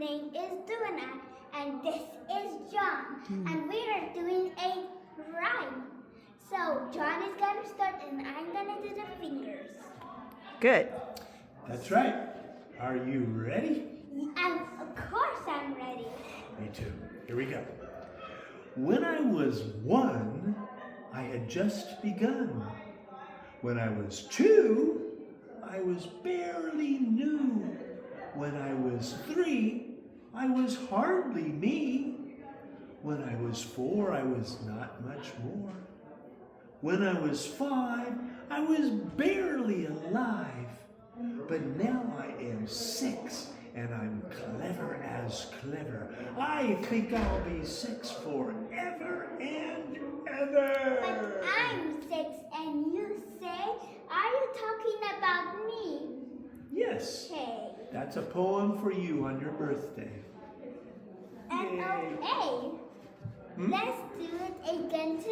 name is Dunah, and this is John, and we are doing a rhyme. So John is gonna start, and I'm gonna do the fingers. Good. That's right. Are you ready? And of course I'm ready. Me too. Here we go. When I was 1, I had just begun. When I was 2, I was barely new. When I was 3, I was hardly me. When I was 4, I was not much more. When I was 5, I was barely alive. But now I am 6, and I'm clever as clever. I think I'll be 6 forever and ever. But I'm 6, and you say, are you talking about me? Yes, Okay. that's a poem for you on your birthday. And Yay. okay. Let's do it again